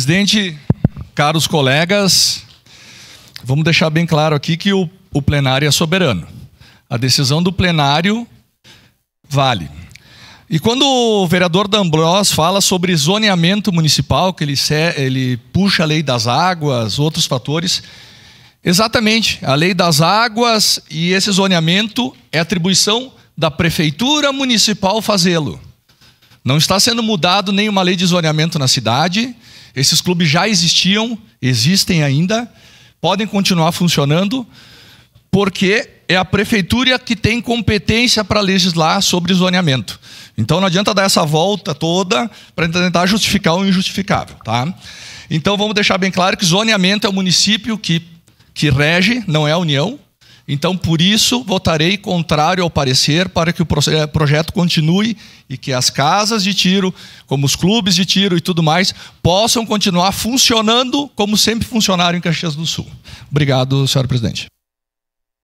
presidente, caros colegas, vamos deixar bem claro aqui que o plenário é soberano. A decisão do plenário vale. E quando o vereador D'Ambrós fala sobre zoneamento municipal, que ele puxa a lei das águas, outros fatores, exatamente, a lei das águas e esse zoneamento é atribuição da prefeitura municipal fazê-lo. Não está sendo mudado nenhuma lei de zoneamento na cidade, esses clubes já existiam, existem ainda, podem continuar funcionando, porque é a prefeitura que tem competência para legislar sobre zoneamento. Então não adianta dar essa volta toda para tentar justificar o injustificável, tá? Então vamos deixar bem claro que zoneamento é o município que rege, não é a União. Então por isso votarei contrário ao parecer para que o projeto continue e que as casas de tiro, como os clubes de tiro e tudo mais, possam continuar funcionando como sempre funcionaram em Caxias do Sul. Obrigado, senhor presidente.